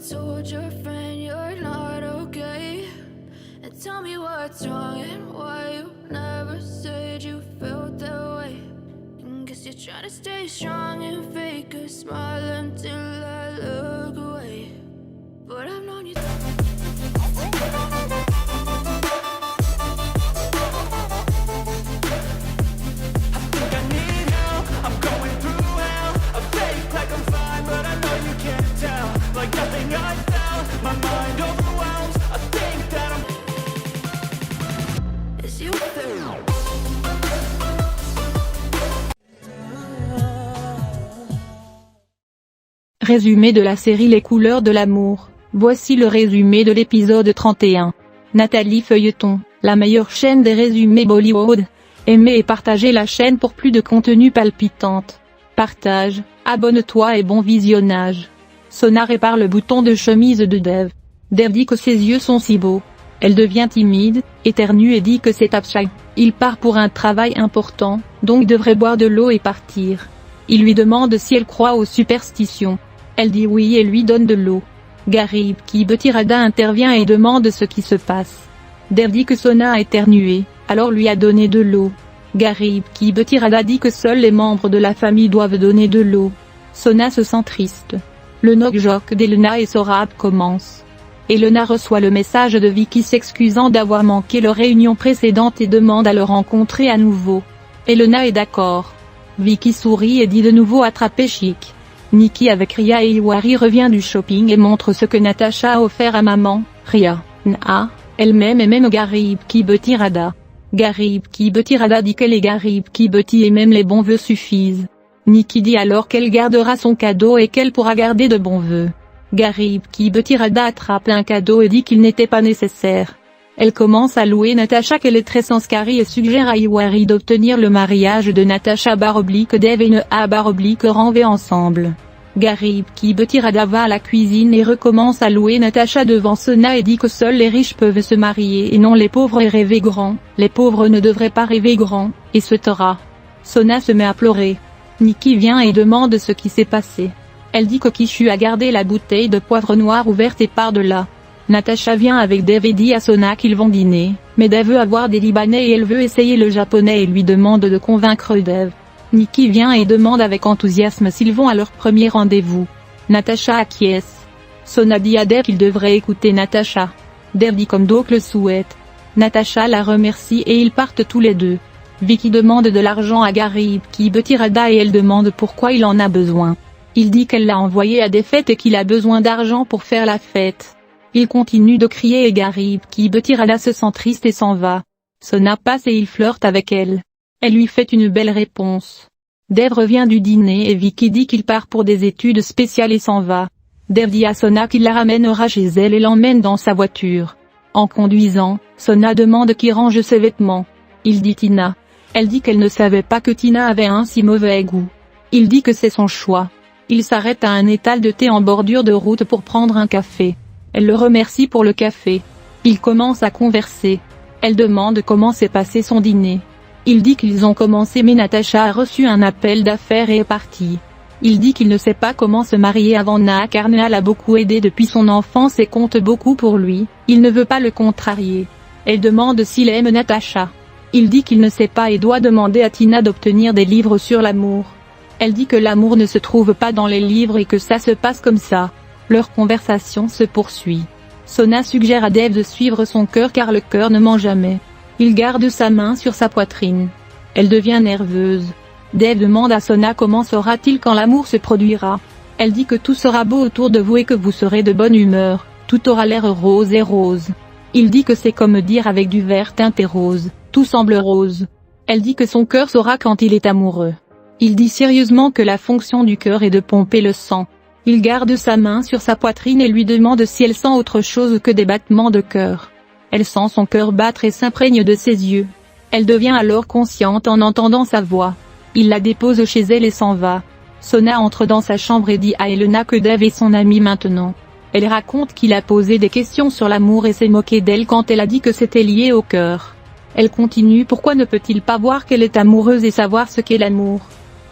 told your friend you're not okay? And tell me what's wrong and why you never said you felt that way. And guess you're trying to stay strong and fake a smile until I look away. But I've known you. Résumé de la série Les couleurs de l'amour. Voici le résumé de l'épisode 31. Nathalie Feuilleton, la meilleure chaîne des résumés Bollywood. Aimez et partagez la chaîne pour plus de contenu palpitante. Partage, abonne-toi et bon visionnage. Sona répare le bouton de chemise de Dev. Dev dit que ses yeux sont si beaux. Elle devient timide, éternue et dit que c'est absent. Il part pour un travail important, donc devrait boire de l'eau et partir. Il lui demande si elle croit aux superstitions. Elle dit oui et lui donne de l'eau. Garib qui Betirada intervient et demande ce qui se passe. Dev dit que Sona a éternué, alors lui a donné de l'eau. Garib qui Betirada dit que seuls les membres de la famille doivent donner de l'eau. Sona se sent triste. Le knock-jock d'Elena et Sorab commence. Elena reçoit le message de Vicky s'excusant d'avoir manqué leur réunion précédente et demande à le rencontrer à nouveau. Elena est d'accord. Vicky sourit et dit de nouveau attraper chic. Nikki avec Ria et Iwari revient du shopping et montre ce que Natasha a offert à maman, Ria, Na, elle-même et même Garib qui Betirada. Garib qui Betirada dit qu'elle est Garib qui Beti et même les bons vœux suffisent. Nikki dit alors qu'elle gardera son cadeau et qu'elle pourra garder de bons vœux. Garib qui Betirada attrape un cadeau et dit qu'il n'était pas nécessaire. Elle commence à louer Natasha qu'elle est très sanskari et suggère à Iwari d'obtenir le mariage de Natasha /Dev et Neha /Ranvé ensemble. Garib qui Betirada va à la cuisine et recommence à louer Natasha devant Sona et dit que seuls les riches peuvent se marier et non les pauvres et rêver grand, les pauvres ne devraient pas rêver grand, et se taira. Sona se met à pleurer. Nikki vient et demande ce qui s'est passé. Elle dit que Kishu a gardé la bouteille de poivre noir ouverte et part de là. Natasha vient avec Dev et dit à Sona qu'ils vont dîner, mais Dev veut avoir des Libanais et elle veut essayer le japonais et lui demande de convaincre Dev. Nikki vient et demande avec enthousiasme s'ils vont à leur premier rendez-vous. Natasha acquiesce. Sona dit à Dev qu'il devrait écouter Natasha. Dev dit comme Doc le souhaite. Natasha la remercie et ils partent tous les deux. Vicky demande de l'argent à Garib qui Betirada et elle demande pourquoi il en a besoin. Il dit qu'elle l'a envoyé à des fêtes et qu'il a besoin d'argent pour faire la fête. Il continue de crier et Garib qui Betirada se sent triste et s'en va. Sona passe et il flirte avec elle. Elle lui fait une belle réponse. Dev revient du dîner et Vicky dit qu'il part pour des études spéciales et s'en va. Dev dit à Sona qu'il la ramènera chez elle et l'emmène dans sa voiture. En conduisant, Sona demande qui range ses vêtements. Il dit Tina. Elle dit qu'elle ne savait pas que Tina avait un si mauvais goût. Il dit que c'est son choix. Il s'arrête à un étal de thé en bordure de route pour prendre un café. Elle le remercie pour le café. Ils commencent à converser. Elle demande comment s'est passé son dîner. Il dit qu'ils ont commencé mais Natasha a reçu un appel d'affaires et est partie. Il dit qu'il ne sait pas comment se marier avant Neha car Neha l'a beaucoup aidé depuis son enfance et compte beaucoup pour lui, il ne veut pas le contrarier. Elle demande s'il aime Natasha. Il dit qu'il ne sait pas et doit demander à Tina d'obtenir des livres sur l'amour. Elle dit que l'amour ne se trouve pas dans les livres et que ça se passe comme ça. Leur conversation se poursuit. Sona suggère à Dev de suivre son cœur car le cœur ne ment jamais. Il garde sa main sur sa poitrine. Elle devient nerveuse. Dev demande à Sona comment saura-t-il quand l'amour se produira. Elle dit que tout sera beau autour de vous et que vous serez de bonne humeur, tout aura l'air rose et rose. Il dit que c'est comme dire avec du vert teinté rose, tout semble rose. Elle dit que son cœur saura quand il est amoureux. Il dit sérieusement que la fonction du cœur est de pomper le sang. Il garde sa main sur sa poitrine et lui demande si elle sent autre chose que des battements de cœur. Elle sent son cœur battre et s'imprègne de ses yeux. Elle devient alors consciente en entendant sa voix. Il la dépose chez elle et s'en va. Sona entre dans sa chambre et dit à Elena que Dev est son ami maintenant. Elle raconte qu'il a posé des questions sur l'amour et s'est moqué d'elle quand elle a dit que c'était lié au cœur. Elle continue: pourquoi ne peut-il pas voir qu'elle est amoureuse et savoir ce qu'est l'amour?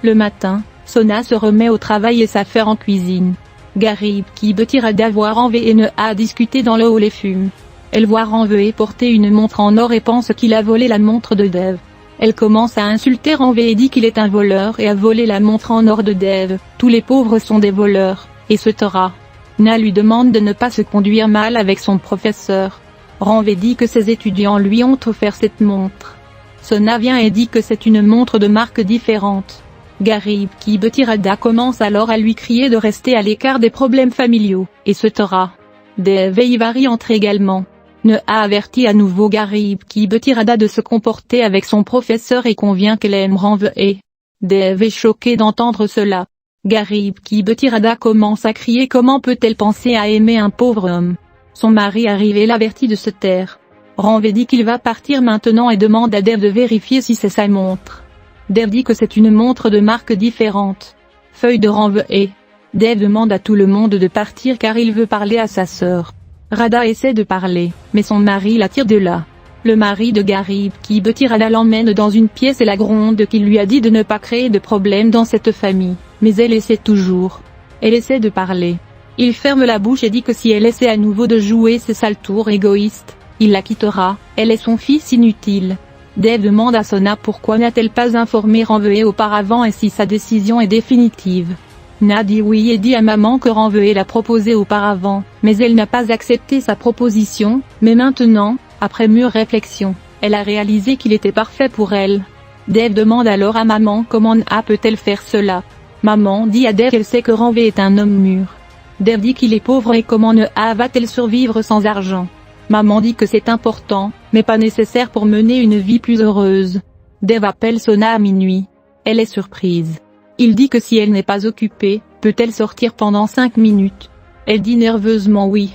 Le matin, Sona se remet au travail et s'affaire en cuisine. Garib qui Betty Rada voit Ranvé et Neha discuter dans le hall et fume. Elle voit Ranvé porter une montre en or et pense qu'il a volé la montre de Dev. Elle commence à insulter Ranvé et dit qu'il est un voleur et a volé la montre en or de Dev. Tous les pauvres sont des voleurs, et se taira. Na lui demande de ne pas se conduire mal avec son professeur. Ranvé dit que ses étudiants lui ont offert cette montre. Sona vient et dit que c'est une montre de marque différente. Garib qui Betty Rada commence alors à lui crier de rester à l'écart des problèmes familiaux, et se taira. Dev et Ivari entrent également. Neha avertit à nouveau Garib qui Betty Rada de se comporter avec son professeur et convient qu'elle aime Ranvé. Dev est choqué d'entendre cela. Garib qui Betty Rada commence à crier comment peut-elle penser à aimer un pauvre homme. Son mari arrive et l'avertit de se taire. Ranvé dit qu'il va partir maintenant et demande à Dev de vérifier si c'est sa montre. Dev dit que c'est une montre de marque différente. Feuille de Ranvé. Dev demande à tout le monde de partir car il veut parler à sa sœur. Rada essaie de parler, mais son mari l'attire de là. Le mari de Garib qui Betty Rada l'emmène dans une pièce et la gronde qu'il lui a dit de ne pas créer de problème dans cette famille, mais elle essaie toujours. Elle essaie de parler. Il ferme la bouche et dit que si elle essaie à nouveau de jouer ses sales tours égoïstes, il la quittera, elle est son fils inutile. Dev demande à Sona pourquoi n'a-t-elle pas informé Ranvé auparavant et si sa décision est définitive. Na dit oui et dit à maman que Ranvé l'a proposé auparavant, mais elle n'a pas accepté sa proposition, mais maintenant, après mûre réflexion, elle a réalisé qu'il était parfait pour elle. Dev demande alors à maman comment Na peut-elle faire cela. Maman dit à Dev qu'elle sait que Ranvé est un homme mûr. Dev dit qu'il est pauvre et comment Neha va-t-elle survivre sans argent. Maman dit que c'est important, mais pas nécessaire pour mener une vie plus heureuse. Dev appelle Sona à minuit. Elle est surprise. Il dit que si elle n'est pas occupée, peut-elle sortir pendant 5 minutes. Elle dit nerveusement oui.